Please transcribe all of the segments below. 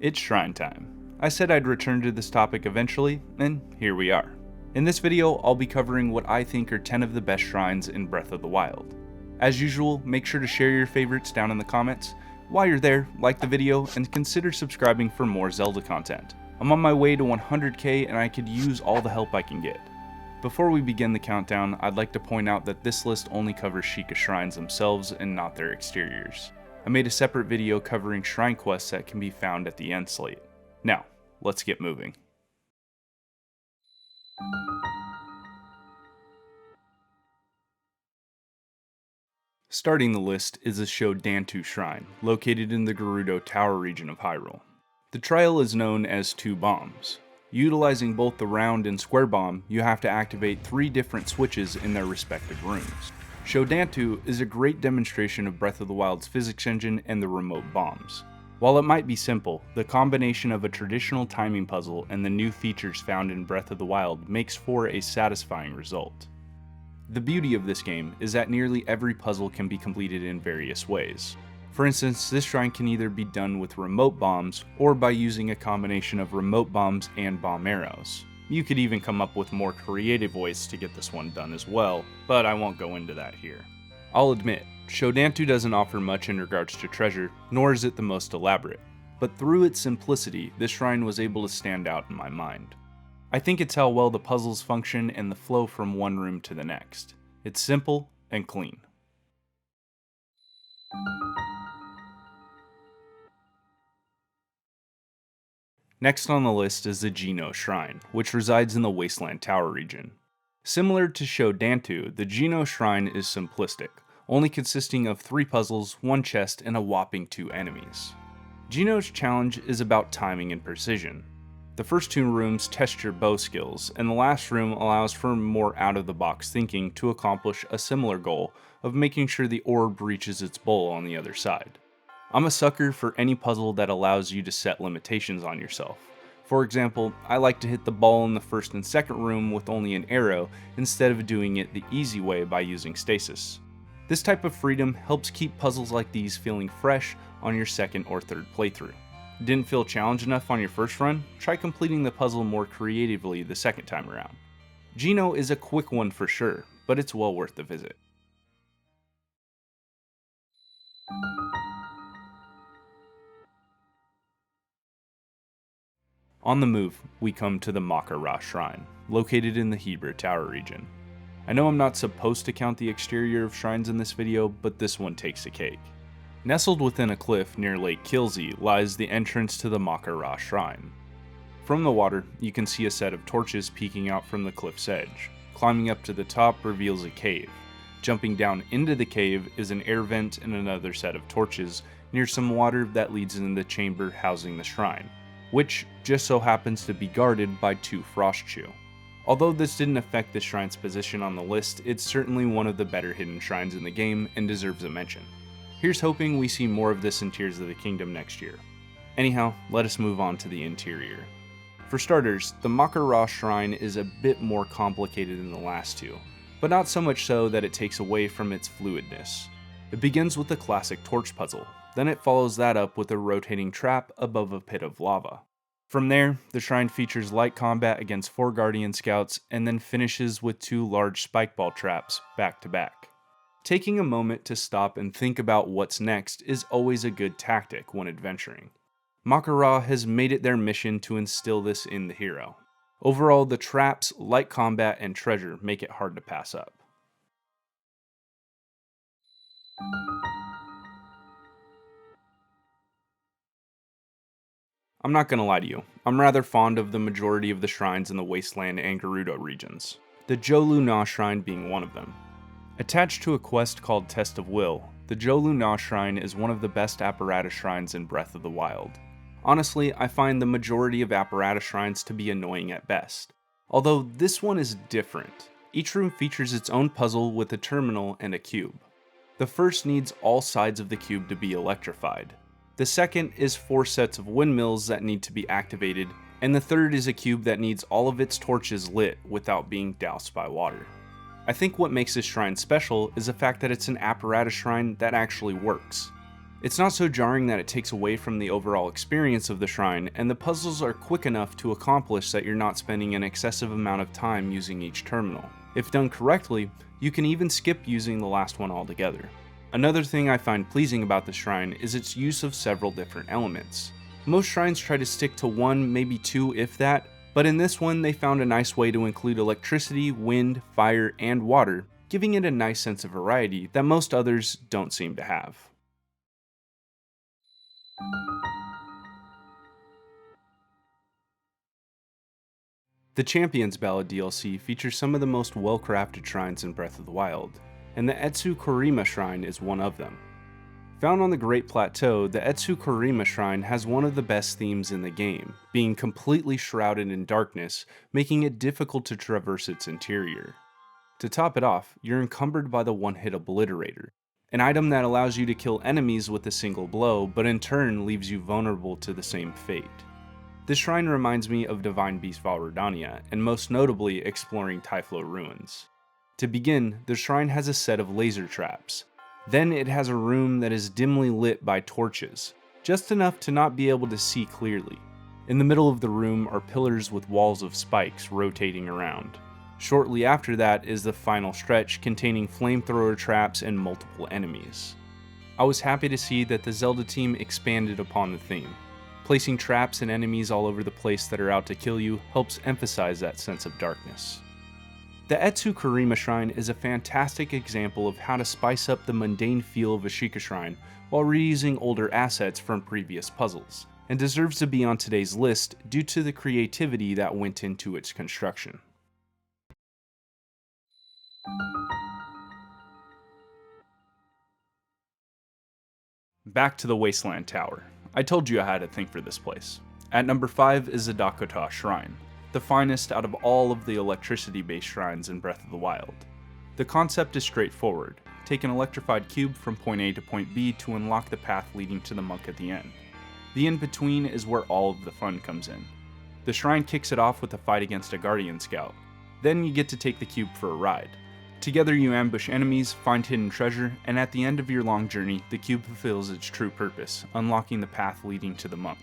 It's shrine time. I said I'd return to this topic eventually, and here we are. In this video, I'll be covering what I think are 10 of the best shrines in Breath of the Wild. As usual, make sure to share your favorites down in the comments. While you're there, like the video, and consider subscribing for more Zelda content. I'm on my way to 100k and I could use all the help I can get. Before we begin the countdown, I'd like to point out that this list only covers Sheikah shrines themselves and not their exteriors. I made a separate video covering shrine quests that can be found at the end slate. Now, let's get moving. Starting the list is the DANTU shrine, located in the Gerudo Tower region of Hyrule. The trial is known as 2 bombs. Utilizing both the round and square bomb, you have to activate 3 different switches in their respective rooms. DANTU is a great demonstration of Breath of the Wild's physics engine and the remote bombs. While it might be simple, the combination of a traditional timing puzzle and the new features found in Breath of the Wild makes for a satisfying result. The beauty of this game is that nearly every puzzle can be completed in various ways. For instance, this shrine can either be done with remote bombs or by using a combination of remote bombs and bomb arrows. You could even come up with more creative ways to get this one done as well, but I won't go into that here. I'll admit, DANTU doesn't offer much in regards to treasure, nor is it the most elaborate, but through its simplicity, this shrine was able to stand out in my mind. I think it's how well the puzzles function and the flow from one room to the next. It's simple and clean. Next on the list is the Geno Shrine, which resides in the Wasteland Tower region. Similar to DANTU, the Geno Shrine is simplistic, only consisting of 3 puzzles, 1 chest, and a whopping 2 enemies. Geno's challenge is about timing and precision. The first 2 rooms test your bow skills, and the last room allows for more out-of-the-box thinking to accomplish a similar goal of making sure the orb reaches its bowl on the other side. I'm a sucker for any puzzle that allows you to set limitations on yourself. For example, I like to hit the ball in the first and second room with only an arrow instead of doing it the easy way by using stasis. This type of freedom helps keep puzzles like these feeling fresh on your second or third playthrough. Didn't feel challenged enough on your first run? Try completing the puzzle more creatively the second time around. Geno is a quick one for sure, but it's well worth the visit. On the move, we come to the MAKA Shrine, located in the Hyrule Tower region. I know I'm not supposed to count the exterior of shrines in this video, but this one takes the cake. Nestled within a cliff near Lake Kilsey lies the entrance to the MAKA Shrine. From the water, you can see a set of torches peeking out from the cliff's edge. Climbing up to the top reveals a cave. Jumping down into the cave is an air vent and another set of torches near some water that leads into the chamber housing the shrine, which just so happens to be guarded by 2 Frostchew. Although this didn't affect the shrine's position on the list, it's certainly one of the better hidden shrines in the game and deserves a mention. Here's hoping we see more of this in Tears of the Kingdom next year. Anyhow, let us move on to the interior. For starters, the MAKA Shrine is a bit more complicated than the last 2, but not so much so that it takes away from its fluidness. It begins with the classic torch puzzle, then it follows that up with a rotating trap above a pit of lava. From there, the shrine features light combat against 4 Guardian Scouts and then finishes with 2 large spike ball traps back to back. Taking a moment to stop and think about what's next is always a good tactic when adventuring. MAKA has made it their mission to instill this in the hero. Overall, the traps, light combat, and treasure make it hard to pass up. I'm not gonna lie to you, I'm rather fond of the majority of the shrines in the Wasteland and Gerudo regions, the JOLOO Shrine being one of them. Attached to a quest called Test of Will, the JOLOO Shrine is one of the best apparatus shrines in Breath of the Wild. Honestly, I find the majority of apparatus shrines to be annoying at best, although this one is different. Each room features its own puzzle with a terminal and a cube. The first needs all sides of the cube to be electrified. The second is 4 sets of windmills that need to be activated, and the third is a cube that needs all of its torches lit without being doused by water. I think what makes this shrine special is the fact that it's an apparatus shrine that actually works. It's not so jarring that it takes away from the overall experience of the shrine, and the puzzles are quick enough to accomplish that you're not spending an excessive amount of time using each terminal. If done correctly, you can even skip using the last one altogether. Another thing I find pleasing about the shrine is its use of several different elements. Most shrines try to stick to one, maybe two if that, but in this one they found a nice way to include electricity, wind, fire, and water, giving it a nice sense of variety that most others don't seem to have. The Champions Ballad DLC features some of the most well-crafted shrines in Breath of the Wild, and the ETSU KORIMA shrine is one of them. Found on the Great Plateau, the ETSU KORIMA shrine has one of the best themes in the game, being completely shrouded in darkness, making it difficult to traverse its interior. To top it off, you're encumbered by the one-hit obliterator, an item that allows you to kill enemies with a single blow, but in turn leaves you vulnerable to the same fate. This shrine reminds me of Divine Beast Valrodania, and most notably exploring Typhlo Ruins. To begin, the shrine has a set of laser traps. Then it has a room that is dimly lit by torches, just enough to not be able to see clearly. In the middle of the room are pillars with walls of spikes rotating around. Shortly after that is the final stretch containing flamethrower traps and multiple enemies. I was happy to see that the Zelda team expanded upon the theme. Placing traps and enemies all over the place that are out to kill you helps emphasize that sense of darkness. The ETSU KORIMA shrine is a fantastic example of how to spice up the mundane feel of a Sheikah shrine while reusing older assets from previous puzzles, and deserves to be on today's list due to the creativity that went into its construction. Back to the Wasteland Tower. I told you I had a thing for this place. At number 5 is the DAKO Shrine, the finest out of all of the electricity-based shrines in Breath of the Wild. The concept is straightforward. Take an electrified cube from point A to point B to unlock the path leading to the monk at the end. The in-between is where all of the fun comes in. The shrine kicks it off with a fight against a guardian scout. Then you get to take the cube for a ride. Together you ambush enemies, find hidden treasure, and at the end of your long journey, the cube fulfills its true purpose, unlocking the path leading to the monk.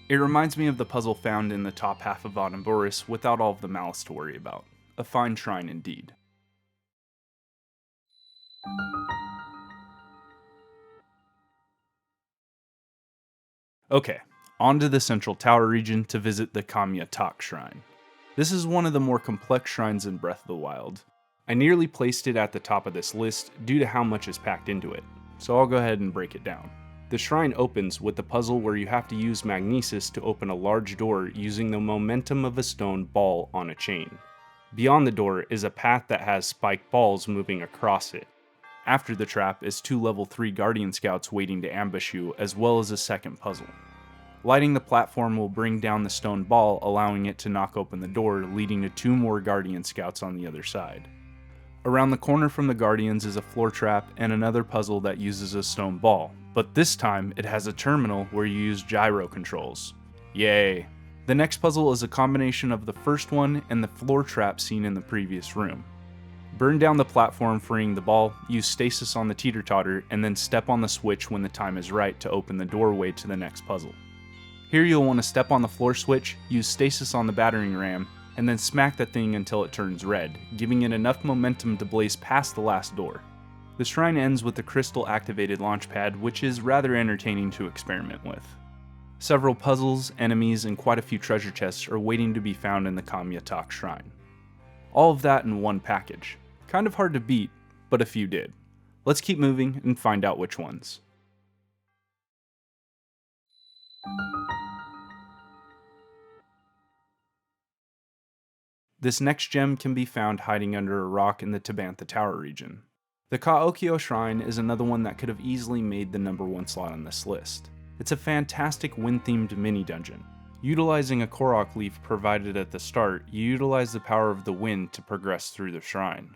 It reminds me of the puzzle found in the top half of Autumn Boris without all of the malice to worry about. A fine shrine indeed. Okay, on to the Central Tower region to visit the KAAM Shrine. This is one of the more complex shrines in Breath of the Wild. I nearly placed it at the top of this list due to how much is packed into it, so I'll go ahead and break it down. The shrine opens with the puzzle where you have to use magnesis to open a large door using the momentum of a stone ball on a chain. Beyond the door is a path that has spiked balls moving across it. After the trap is 2 level 3 Guardian Scouts waiting to ambush you, as well as a second puzzle. Lighting the platform will bring down the stone ball, allowing it to knock open the door, leading to 2 more Guardian Scouts on the other side. Around the corner from the Guardians is a floor trap and another puzzle that uses a stone ball, but this time it has a terminal where you use gyro controls. Yay! The next puzzle is a combination of the first one and the floor trap seen in the previous room. Burn down the platform freeing the ball, use stasis on the teeter-totter, and then step on the switch when the time is right to open the doorway to the next puzzle. Here you'll want to step on the floor switch, use stasis on the battering ram, and then smack the thing until it turns red, giving it enough momentum to blaze past the last door. The shrine ends with the crystal-activated launch pad, which is rather entertaining to experiment with. Several puzzles, enemies, and quite a few treasure chests are waiting to be found in the KAAM Shrine. All of that in one package. Kind of hard to beat, but a few did. Let's keep moving and find out which ones. This next gem can be found hiding under a rock in the Tabantha Tower region. The OKEO Shrine is another one that could have easily made the number 1 slot on this list. It's a fantastic wind-themed mini-dungeon. Utilizing a Korok leaf provided at the start, you utilize the power of the wind to progress through the shrine.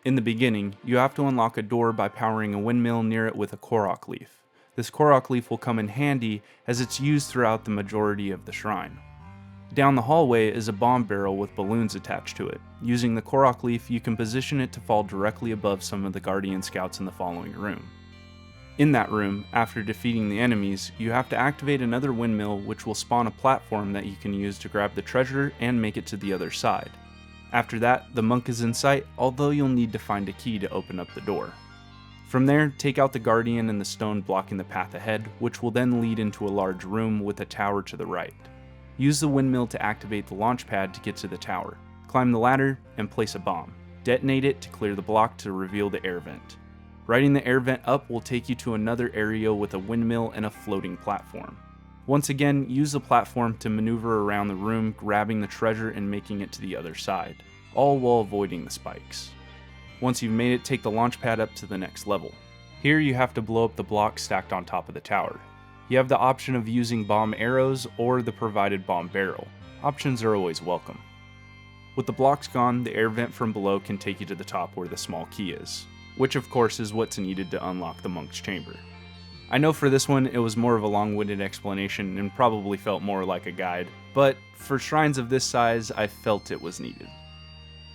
In the beginning, you have to unlock a door by powering a windmill near it with a Korok leaf. This Korok leaf will come in handy as it's used throughout the majority of the shrine. Down the hallway is a bomb barrel with balloons attached to it. Using the Korok leaf, you can position it to fall directly above some of the Guardian Scouts in the following room. In that room, after defeating the enemies, you have to activate another windmill which will spawn a platform that you can use to grab the treasure and make it to the other side. After that, the monk is in sight, although you'll need to find a key to open up the door. From there, take out the guardian and the stone blocking the path ahead, which will then lead into a large room with a tower to the right. Use the windmill to activate the launch pad to get to the tower. Climb the ladder and place a bomb. Detonate it to clear the block to reveal the air vent. Riding the air vent up will take you to another area with a windmill and a floating platform. Once again, use the platform to maneuver around the room, grabbing the treasure and making it to the other side, all while avoiding the spikes. Once you've made it, take the launch pad up to the next level. Here you have to blow up the blocks stacked on top of the tower. You have the option of using bomb arrows or the provided bomb barrel. Options are always welcome. With the blocks gone, the air vent from below can take you to the top where the small key is, which of course is what's needed to unlock the monk's chamber. I know for this one it was more of a long-winded explanation and probably felt more like a guide, but for shrines of this size I felt it was needed.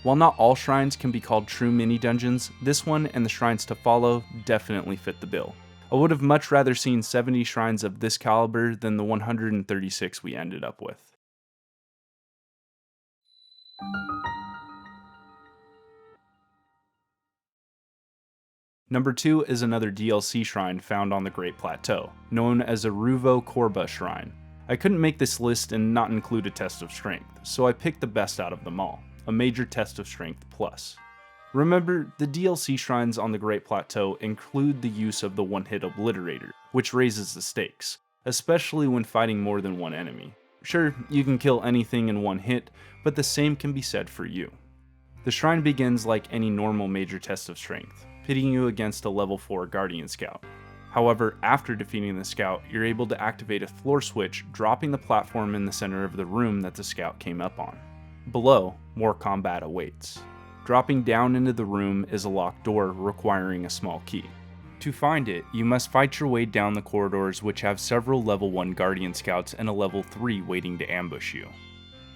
While not all shrines can be called true mini-dungeons, this one and the shrines to follow definitely fit the bill. I would have much rather seen 70 shrines of this caliber than the 136 we ended up with. Number 2 is another DLC shrine found on the Great Plateau, known as a RUVO KORBAH shrine. I couldn't make this list and not include a test of strength, so I picked the best out of them all, a major test of strength plus. Remember, the DLC shrines on the Great Plateau include the use of the one-hit obliterator, which raises the stakes, especially when fighting more than one enemy. Sure, you can kill anything in one hit, but the same can be said for you. The shrine begins like any normal major test of strength, pitting you against a level 4 Guardian Scout. However, after defeating the Scout, you're able to activate a floor switch, dropping the platform in the center of the room that the Scout came up on. Below, more combat awaits. Dropping down into the room is a locked door requiring a small key. To find it, you must fight your way down the corridors which have several level 1 Guardian Scouts and a level 3 waiting to ambush you.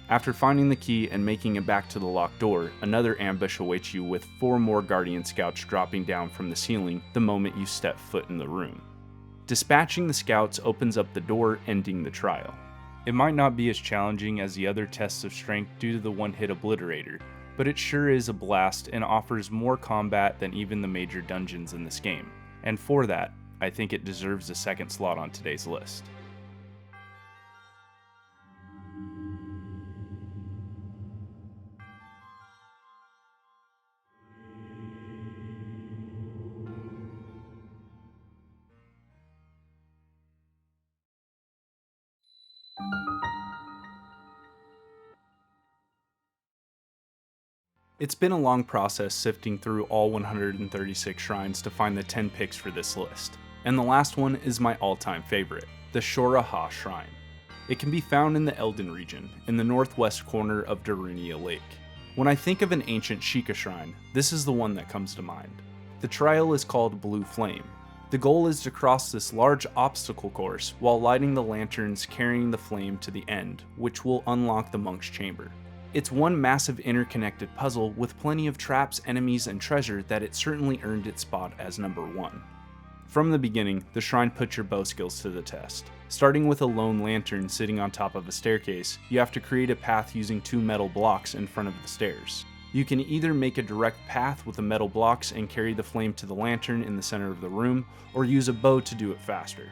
After finding the key and making it back to the locked door, another ambush awaits you with 4 more Guardian Scouts dropping down from the ceiling the moment you step foot in the room. Dispatching the Scouts opens up the door, ending the trial. It might not be as challenging as the other tests of strength due to the one-hit obliterator, but it sure is a blast and offers more combat than even the major dungeons in this game, and for that, I think it deserves a second slot on today's list. It's been a long process sifting through all 136 shrines to find the 10 picks for this list, and the last one is my all-time favorite, the SHORA Shrine. It can be found in the Eldin region, in the northwest corner of Darunia Lake. When I think of an ancient Sheikah shrine, this is the one that comes to mind. The trial is called Blue Flame. The goal is to cross this large obstacle course while lighting the lanterns carrying the flame to the end, which will unlock the monk's chamber. It's one massive interconnected puzzle with plenty of traps, enemies, and treasure that it certainly earned its spot as number 1. From the beginning, the shrine puts your bow skills to the test. Starting with a lone lantern sitting on top of a staircase, you have to create a path using 2 metal blocks in front of the stairs. You can either make a direct path with the metal blocks and carry the flame to the lantern in the center of the room, or use a bow to do it faster.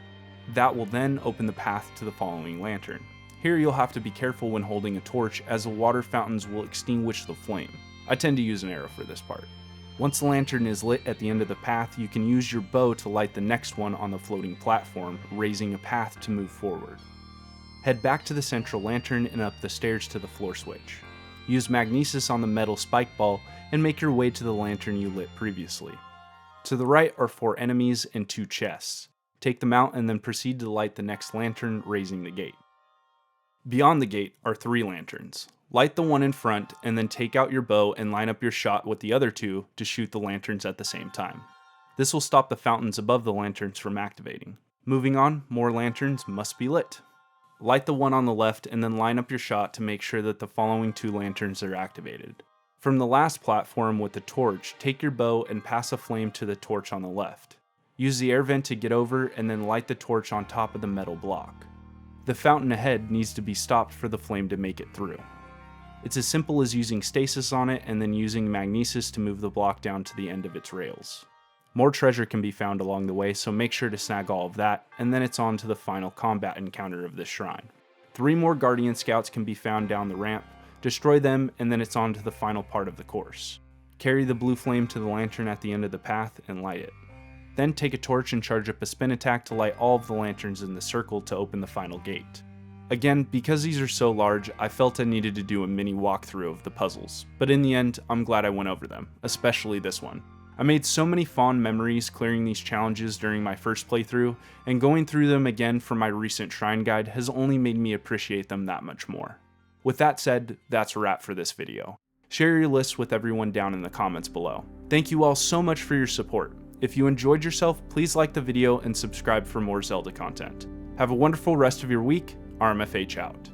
That will then open the path to the following lantern. Here you'll have to be careful when holding a torch as the water fountains will extinguish the flame. I tend to use an arrow for this part. Once the lantern is lit at the end of the path, you can use your bow to light the next one on the floating platform, raising a path to move forward. Head back to the central lantern and up the stairs to the floor switch. Use magnesis on the metal spike ball and make your way to the lantern you lit previously. To the right are 4 enemies and 2 chests. Take them out and then proceed to light the next lantern, raising the gate. Beyond the gate are 3 lanterns. Light the one in front and then take out your bow and line up your shot with the other 2 to shoot the lanterns at the same time. This will stop the fountains above the lanterns from activating. Moving on, more lanterns must be lit. Light the one on the left and then line up your shot to make sure that the following 2 lanterns are activated. From the last platform with the torch, take your bow and pass a flame to the torch on the left. Use the air vent to get over and then light the torch on top of the metal block. The fountain ahead needs to be stopped for the flame to make it through. It's as simple as using stasis on it and then using magnesis to move the block down to the end of its rails. More treasure can be found along the way, so make sure to snag all of that, and then it's on to the final combat encounter of this shrine. 3 more Guardian Scouts can be found down the ramp, destroy them, and then it's on to the final part of the course. Carry the blue flame to the lantern at the end of the path and light it. Then take a torch and charge up a spin attack to light all of the lanterns in the circle to open the final gate. Again, because these are so large, I felt I needed to do a mini walkthrough of the puzzles, but in the end, I'm glad I went over them, especially this one. I made so many fond memories clearing these challenges during my first playthrough, and going through them again for my recent shrine guide has only made me appreciate them that much more. With that said, that's a wrap for this video. Share your lists with everyone down in the comments below. Thank you all so much for your support. If you enjoyed yourself, please like the video and subscribe for more Zelda content. Have a wonderful rest of your week. RMFH out.